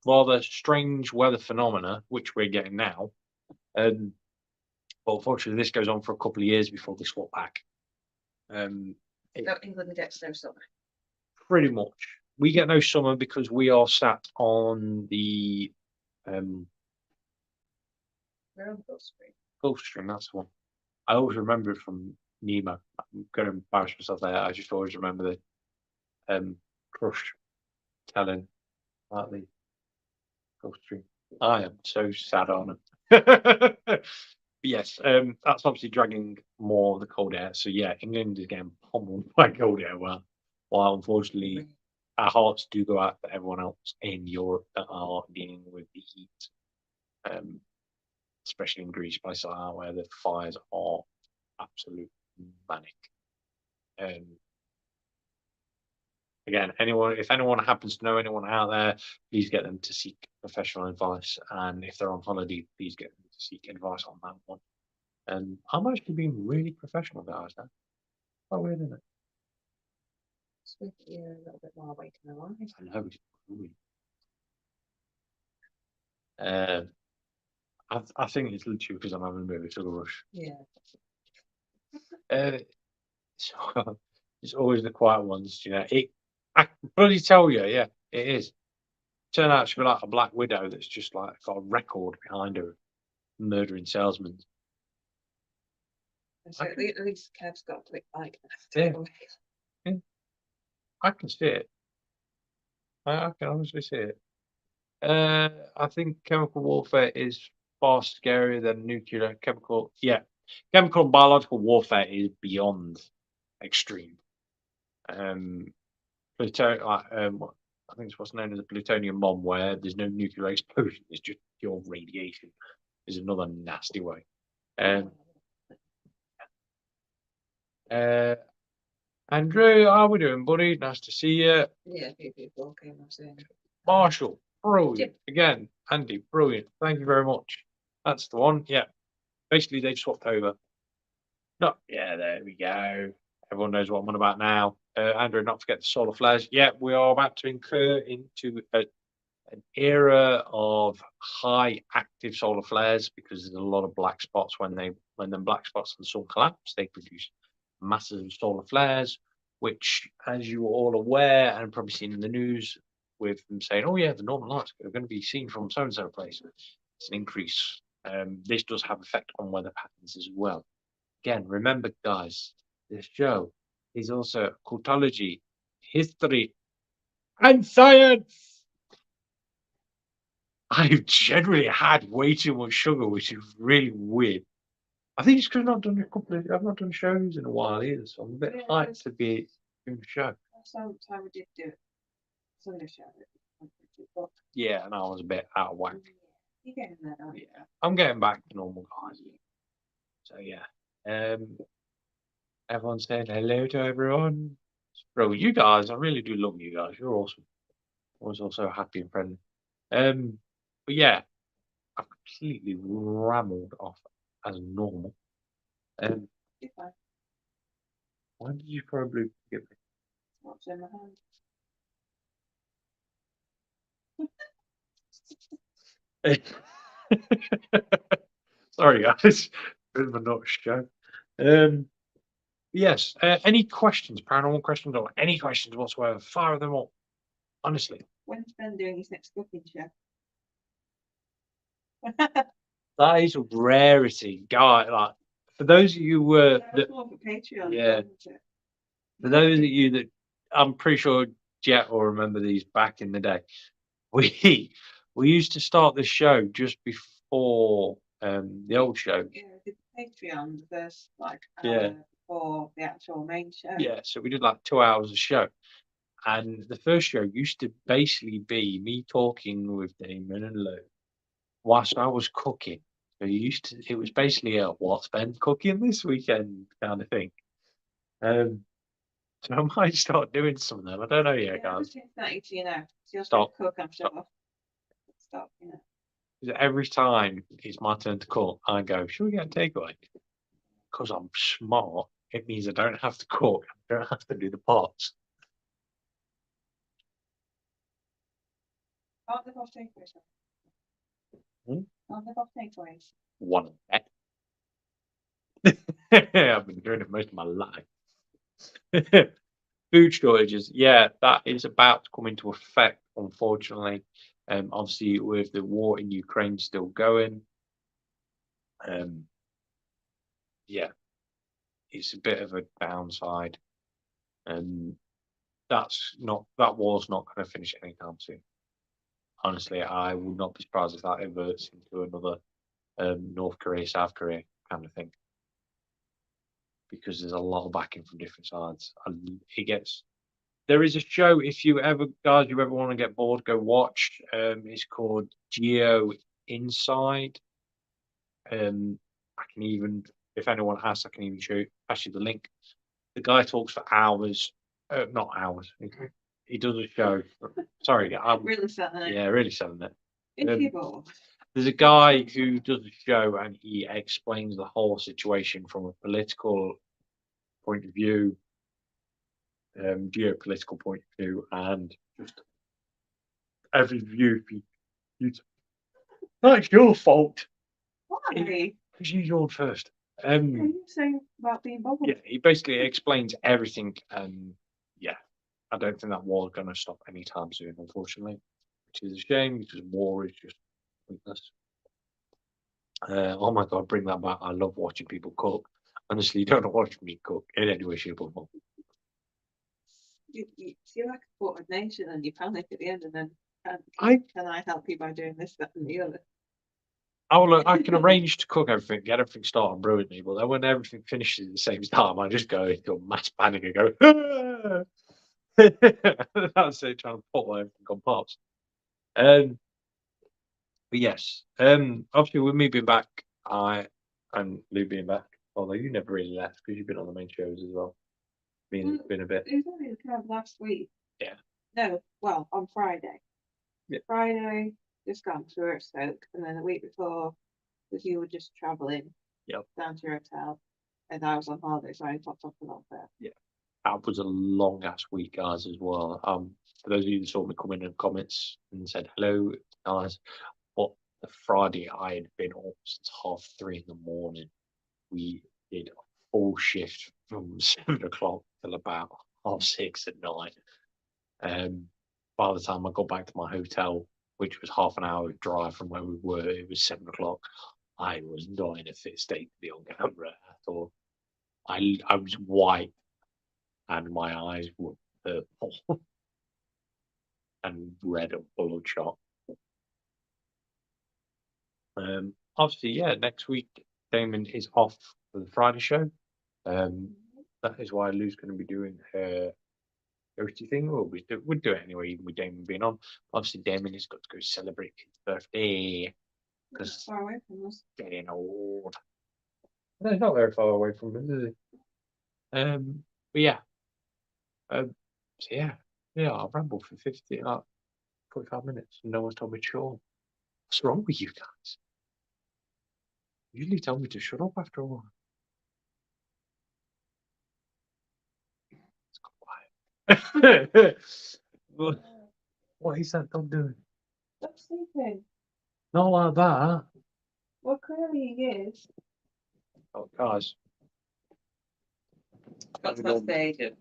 rather strange weather phenomena, which we're getting now. But unfortunately, this goes on for a couple of years before they swap back. England gets no summer. Pretty much. We get no summer because we are sat on the We're on the Gulf Stream. Gulf Stream, that's the one. I always remember it from Nemo. I'm going to embarrass myself there. I just always remember the Crush telling about the Gulf Stream. I am so sad on it. Yes, that's obviously dragging more of the cold air. So yeah, England is getting pummeled by cold air. While unfortunately our hearts do go out to everyone else in Europe that are dealing with the heat, especially in Greece, places like that where the fires are absolute manic. Again, if anyone happens to know anyone out there, please get them to seek professional advice. And if they're on holiday, please get them to seek advice on that one. And I'm actually being really professional, guys. Now, quite weird, isn't it? It's good that you're a little bit more awake and alive. I know. I think it's literally because I'm having a bit of a sugar rush. Yeah. So it's always the quiet ones, you know. I can bloody tell you, yeah, it is. Turn out to be like a black widow that's just like got a record behind her, murdering salesmen. So at least Kev's got a quick like. Yeah. I can see it. I can honestly see it. I think chemical warfare is far scarier than nuclear. Chemical and biological warfare is beyond extreme. I think it's what's known as a plutonium bomb, where there's no nuclear explosion, it's just pure radiation. Is another nasty way. Andrew, how we doing, buddy? Nice to see you. Yeah, a few people came up saying. Marshall, brilliant. Again, Andy, brilliant. Thank you very much. That's the one. Yeah. Basically, they've swapped over. No, yeah, there we go. Everyone knows what I'm on about now. Andrew, not forget the solar flares. Yeah, we are about to incur into an era of high active solar flares, because there's a lot of black spots. When the black spots in the sun collapse, they produce massive solar flares, which, as you are all aware and probably seen in the news, with them saying, "Oh yeah, the northern lights are going to be seen from so and so place." It's an increase. This does have effect on weather patterns as well. Again, remember, guys, this show is also occultology, history, and science. I've generally had way too much sugar, which is really weird. I think it's because I've not done shows in a while either, so I'm a bit hyped to be doing a show. Some time we did do it. Sunday show. Yeah, and I was a bit out of whack. You're getting there, aren't you? Yeah, I'm getting back to normal, guys. So yeah, everyone's saying hello to everyone. Bro, you guys, I really do love you guys. You're awesome. I was also happy and friendly. But yeah, I've completely rambled off as normal. You're fine. Why did you probably get me? What's in my hand? Sorry, guys. Bit of a nut show. Yes. Any questions, paranormal questions, or any questions whatsoever? Fire them up. Honestly. When's Ben doing his next cooking show? That is a rarity, guy. Like, for those of you That's more for Patreon. Yeah. Isn't it? for those of you that, I'm pretty sure Jet will remember these back in the day. We used to start the show just before the old show. Yeah, we did Patreon the first like Yeah. hour before the actual main show. Yeah, so we did like 2 hours of show. And the first show used to basically be me talking with Damon and Lou whilst I was cooking. So it was basically a what's Ben cooking this weekend kind of thing. So I might start doing some of them. I don't know yet, guys. It's not easy, you know. So you'll Stop. cook, I'm sure. Stop, you know. 'Cause every time it's my turn to cook, I go, should we get a takeaway? Because I'm smart, it means I don't have to cook. I don't have to do the pots. Can't live off takeaways. Can't live off takeaways. One of that. I've been doing it most of my life. Food shortages, yeah, that is about to come into effect, unfortunately. Obviously, with the war in Ukraine still going, yeah, it's a bit of a downside. That war's not going to finish anytime soon. Honestly, I would not be surprised if that inverts into another North Korea, South Korea kind of thing, because there's a lot of backing from different sides. There is a show, if you ever want to get bored, go watch. It's called Geo Inside. I can even, if anyone asks, I can even pass you the link. The guy talks for hours, not hours. He does a show. Sorry, I'm really selling it. Yeah, really selling it. If you're bored. There's a guy who does a show and he explains the whole situation from a political point of view, geopolitical point of view, and just every view. That's your fault. Why? Because you yawned first. What are you saying about being bothered? Yeah, he basically explains everything, and yeah, I don't think that war's going to stop anytime soon, unfortunately, which is a shame because war is just pointless. Oh my god, bring that back! I love watching people cook. Honestly, you don't watch me cook in any way, shape, or form. You're like a quartered nation and you panic at the end and then I can I help you by doing this, that and the other? I can arrange to cook everything, get everything started brilliantly, but then when everything finishes at the same time, I just go into a mass panic and go, "Ah!" That's it, trying to put everything on parts. But yes, obviously with me being back, and Lou being back, although you never really left because you've been on the main shows as well. Been a bit. It was only kind of last week. Yeah. No, well, on Friday. Yeah. Friday, just gone to at Stoke, and then the week before, because you were just travelling down to your hotel, and I was on holiday, so I popped up a lot there. Yeah. That was a long ass week, guys, as well. For those of you that saw me come in the comments and said hello, guys, but the Friday I had been up since 3:30 in the morning. We did a full shift from 7 o'clock till about 6:30 at night. By the time I got back to my hotel, which was half an hour drive from where we were, it was 7 o'clock. I was not in a fit state to be on camera at all. I was white and my eyes were purple and red and bloodshot. Obviously, yeah, next week Damon is off for the Friday show. That is why Lou's going to be doing her ghosty thing. We'd do it anyway, even with Damon being on. Obviously, Damon has got to go celebrate his birthday because Far away from us. getting old. No, it's not very far away from us, is it? But yeah. So yeah, I've rambled for 45 minutes and no one's told me to shut up. What's wrong with you guys? You usually tell me to shut up after a while. It's got quiet. What is that dog doing? Stop sleeping. Not like that. Well, clearly he is. Oh, guys. Got to that stage of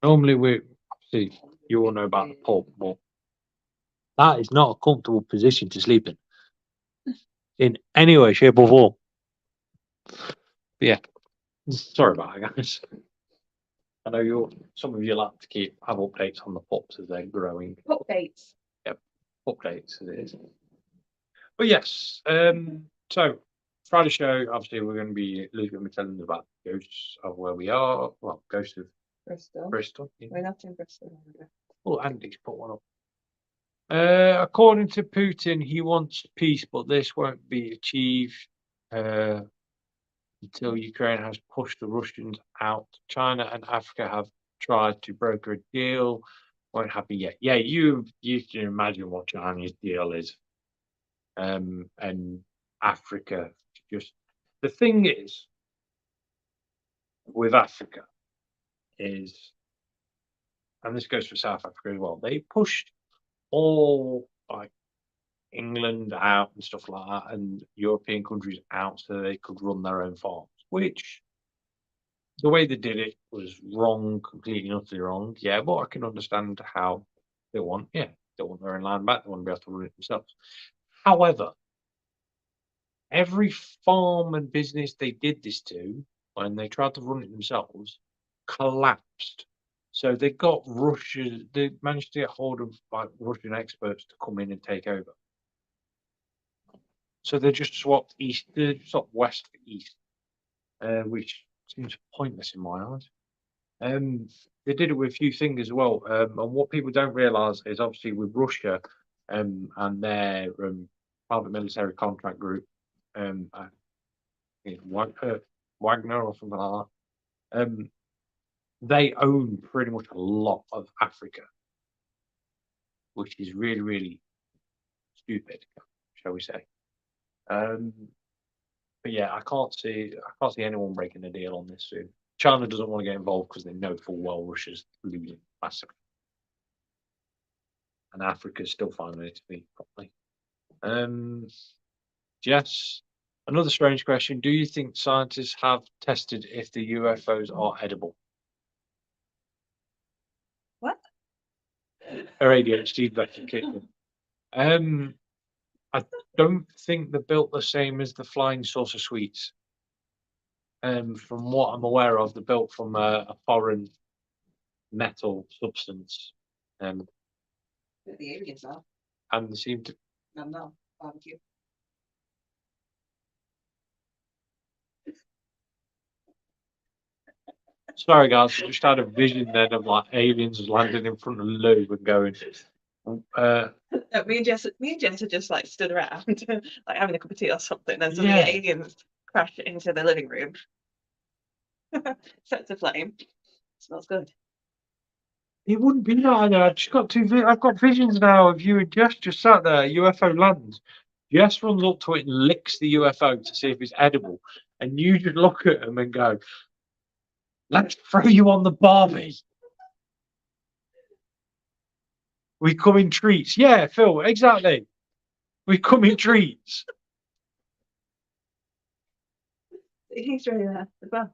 Normally see, you all know about the pub, but that is not a comfortable position to sleep in any way, shape, or form. But yeah, sorry about that, guys. I know some of you like to have updates on the pups as they're growing. updates. Yep, updates as it is. But yes, so Friday show, obviously Lou's going to be telling us about ghosts of where we are. Well, ghosts of Bristol. Yeah. We're not in Bristol. Oh, Andy's put one up. According to Putin, he wants peace, but this won't be achieved until Ukraine has pushed the Russians out. China and Africa have tried to broker a deal. Won't happen yet. Yeah, you can imagine what China's deal is. And Africa, just the thing is with Africa is, and this goes for South Africa as well, they pushed all like England out and stuff like that, and European countries out so they could run their own farms, which the way they did it was wrong, completely and utterly wrong. Yeah, but I can understand how they want their own land back, they want to be able to run it themselves. However, every farm and business they did this to, when they tried to run it themselves, collapsed. So they managed to get hold of like Russian experts to come in and take over. So they just swapped west for east, which seems pointless in my eyes. They did it with a few things as well. And what people don't realise is obviously with Russia and their private military contract group, Wagner or something like that, they own pretty much a lot of Africa, which is really, really stupid, shall we say. But yeah, I can't see anyone breaking a deal on this soon. China doesn't want to get involved because they know full well Russia's losing massively. And Africa's still finding it to be properly. Jess, another strange question. Do you think scientists have tested if the UFOs are edible? What? Her ADHD back in kitchen. I don't think they're built the same as the flying saucer sweets. from what I'm aware of, they're built from a foreign metal substance, But the aliens are. and they seem to. No, barbecue. Sorry, guys, I just had a vision then of like aliens landing in front of Lou and going. Me and Jess are just like stood around, like having a cup of tea or something, and then suddenly Yeah. aliens crash into the living room. Sets aflame. Smells good. It wouldn't be that. I just got I've got visions now of you and Jess just sat there. UFO lands. Jess runs up to it and licks the UFO to see if it's edible, and you just look at him and go, "Let's throw you on the barbie. We come in treats." Yeah, Phil, exactly. We come in treats. He's really there as well.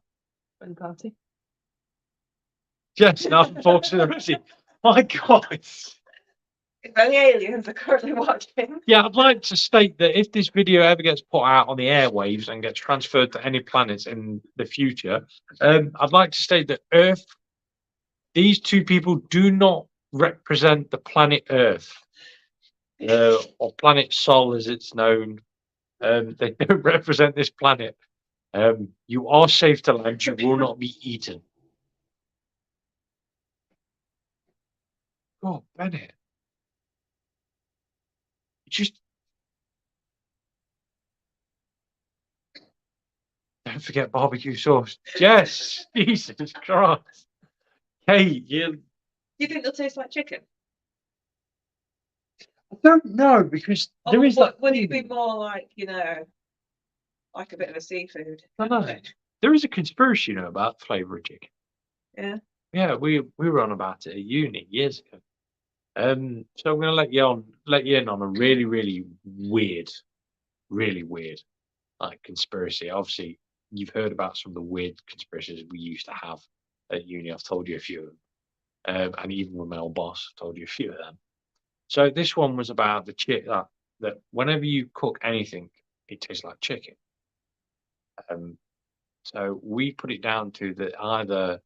For the party. Jess, now folks in the resi. My God. If only aliens are currently watching. Yeah, I'd like to state that if this video ever gets put out on the airwaves and gets transferred to any planets in the future, I'd like to state that Earth, these two people do not represent the planet Earth, or planet Sol as it's known. They don't represent this planet. You are safe to land. You will not be eaten. Oh, Bennett. Just don't forget barbecue sauce. Yes, Jesus Christ. Hey, you. You think they'll taste like chicken? I don't know because there is that. Would it be more like, like a bit of a seafood? I don't know. There is a conspiracy, about the flavour of chicken. Yeah. Yeah, we were on about it at uni years ago. So I'm going to let you in on a really, really weird, like conspiracy. Obviously, you've heard about some of the weird conspiracies we used to have at uni. I've told you a few of them, and even with my old boss, I've told you a few of them. So this one was about the that whenever you cook anything, it tastes like chicken. So we put it down to that either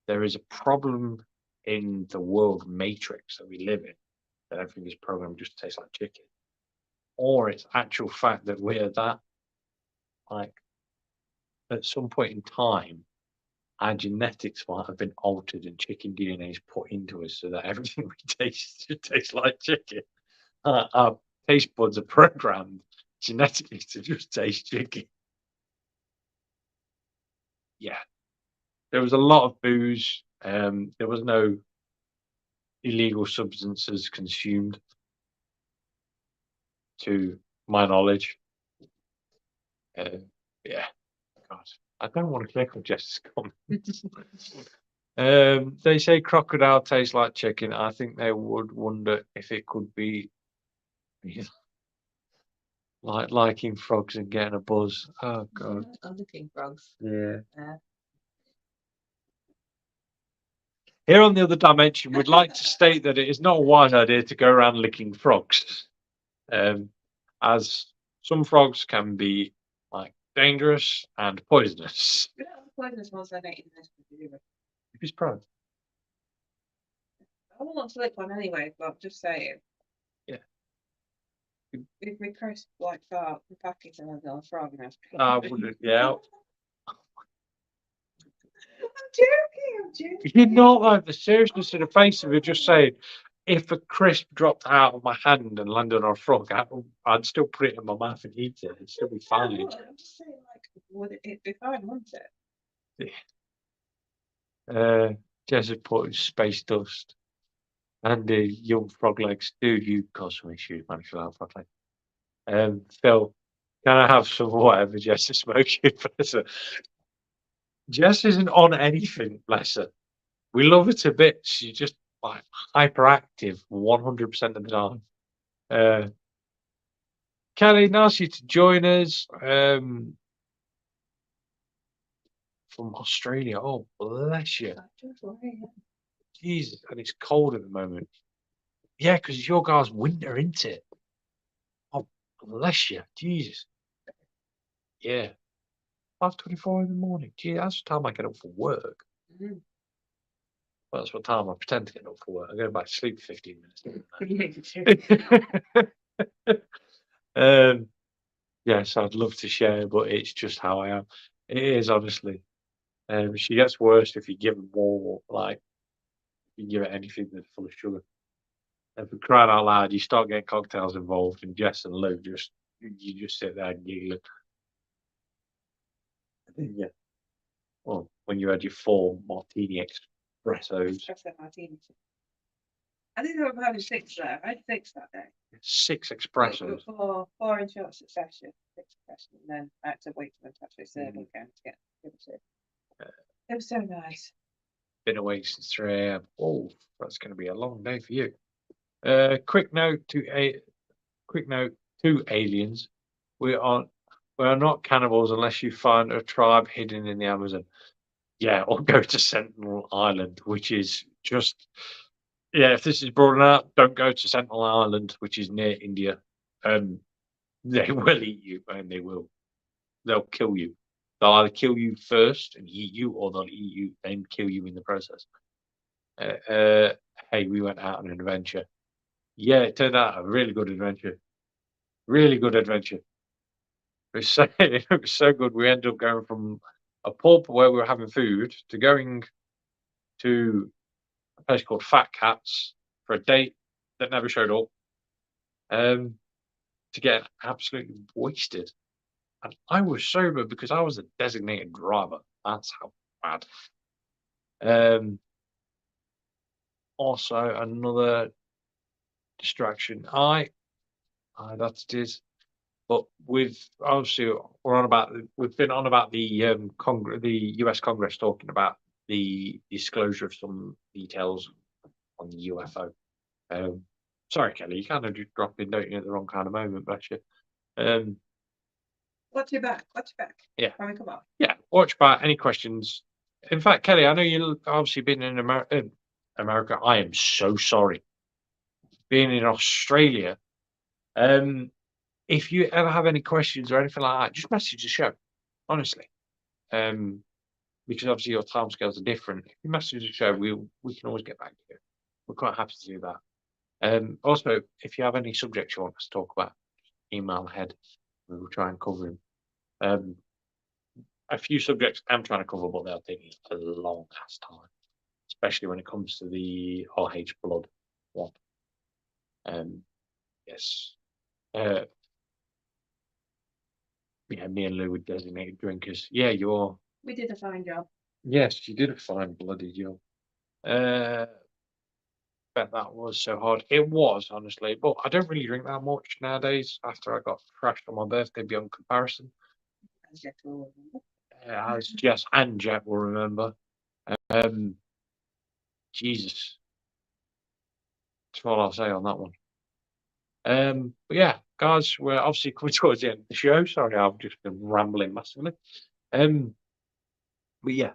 there is a problem in the world matrix that we live in, that everything is programmed just to taste like chicken, or it's actual fact that we're that, like, at some point in time, our genetics might have been altered and chicken DNA is put into us so that everything we taste should taste like chicken. Our taste buds are programmed genetically to just taste chicken. Yeah. There was a lot of booze. There was no illegal substances consumed, to my knowledge. Yeah. God, I don't want to click on Jess's comments. They say crocodile tastes like chicken. I think they would wonder if it could be like liking frogs and getting a buzz. Oh God. I'm looking frogs. Yeah. Here on the other dimension, we'd like to state that it is not a wise idea to go around licking frogs, as some frogs can be like dangerous and poisonous. You know, the poisonous ones I don't even know. If he's prone. I wouldn't want to lick one anyway, but I'm just saying. Yeah. If we crisp like fart the packet and on a frog and I wouldn't. Yeah. I'm joking. You're not like the seriousness in the face of it. Just saying, if a crisp dropped out of my hand and landed on a frog, I'd still put it in my mouth and eat it. It'd still be fine. I'm just saying, like, would it be fine, wouldn't it? Yeah. Jess has put space dust and young frog legs. Dude, you cause some issues, man. If you like frog legs. Phil, can I have some whatever Jess is smoking? Jess isn't on anything, bless her. We love her to bits. She's just like hyperactive 100% of the time. Kelly, nice you to join us from Australia. Oh, bless you. Jesus, and it's cold at the moment. Yeah, because your guys' winter, isn't it? Oh, bless you. Jesus. Yeah. 5:24 in the morning. Gee, that's the time I get up for work. Mhm. Well, that's what time I pretend to get up for work. I go back to sleep for 15 minutes. Yes, I'd love to share, but it's just how I am. It is, honestly. She gets worse if you give her more, like, you give it anything that's full of sugar. And for crying out loud, you start getting cocktails involved, and Jess and Lou you just sit there giggling. Yeah. Well, when you had your 4 martini espressos, Espresso martini. I think I'm having 6 there. I had 6 that day. 6 But espressos. four in short succession, 6 succession, and then I had to wait for them to actually serve Mhm. again to get it. It was so nice. Been away since 3 a.m. Oh, that's going to be a long day for you. Quick note to aliens: we are not cannibals unless you find a tribe hidden in the Amazon. Yeah, or go to Sentinel Island, which is just if this is broad enough, don't go to Sentinel Island, which is near India. They will eat you, and they'll kill you. They'll either kill you first and eat you, or they'll eat you then kill you in the process. Hey, we went out on an adventure. Yeah, it turned out a really good adventure. Really good adventure. It was so good. We ended up going from a pub where we were having food to going to a place called Fat Cats for a date that never showed up. To get absolutely wasted. And I was sober because I was a designated driver. That's how bad. Also another distraction. That it is. But we've obviously we've been on about the the US Congress talking about the disclosure of some details on the UFO. Sorry, Kelly, you kind of just drop in, don't you, at the wrong kind of moment, bless you. Watch your back. Watch your back. Yeah. When we come up. Yeah, watch back. Any questions? In fact, Kelly, I know you've obviously been in America. I am so sorry. Being in Australia, if you ever have any questions or anything like that, just message the show. Honestly, because obviously your timescales are different. If you message the show, we can always get back to you. We're quite happy to do that. Also, if you have any subjects you want us to talk about, email ahead. We will try and cover them. A few subjects I'm trying to cover, but they'll take me a long ass time, especially when it comes to the RH blood one. Yes. Yeah, me and Lou were designated drinkers. Yeah, you are. We did a fine job. Yes, you did a fine bloody job. Bet that was so hard. It was, honestly, but I don't really drink that much nowadays after I got trashed on my birthday beyond comparison. As Jack will remember. As Jess and Jack will remember. Jesus. That's all I'll say on that one. But yeah, guys, we're obviously coming towards the end of the show. Sorry, I've just been rambling massively. But yeah,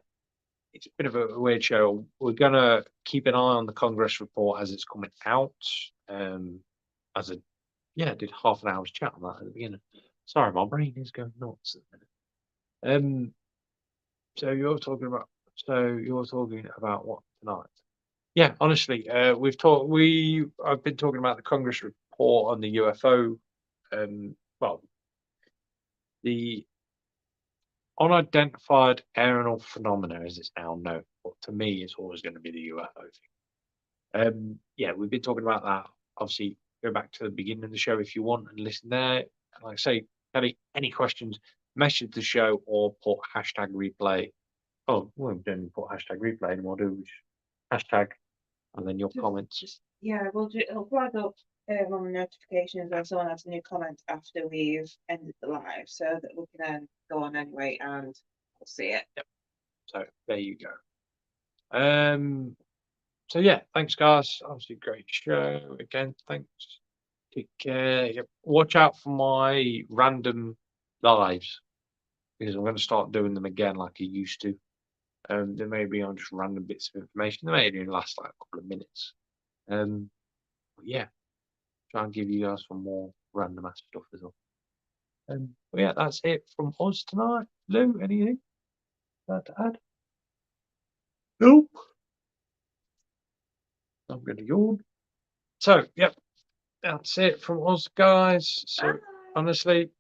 it's a bit of a weird show. We're gonna keep an eye on the Congress report as it's coming out. As I did half an hour's chat on that at the beginning. Sorry, my brain is going nuts at the minute. So you're talking about what tonight? Yeah, honestly, I've been talking about the Congress report on the UFO. Well, the unidentified aerial phenomena, as it's now known. But to me, it's always going to be the UFO thing. Yeah, we've been talking about that. Obviously, go back to the beginning of the show if you want and listen there. Like I say, Kelly, any questions, message the show or put #replay. Oh, well, we don't put #replay anymore, do we? Hashtag and then your comments. It'll flag up on the notifications when someone has a new comment after we've ended the live, so that we can then go on anyway and we'll see it. Yep. So there you go. So yeah, thanks guys. Obviously great show. Again, thanks. Take care. Yep. Watch out for my random lives because I'm going to start doing them again like I used to. They may be on just random bits of information. They may only last like a couple of minutes. But yeah, try and give you guys some more random ass stuff as well. Well, yeah, that's it from us tonight. Lou, anything to add? Nope. I'm going to yawn. So, yep, that's it from us, guys. So, honestly,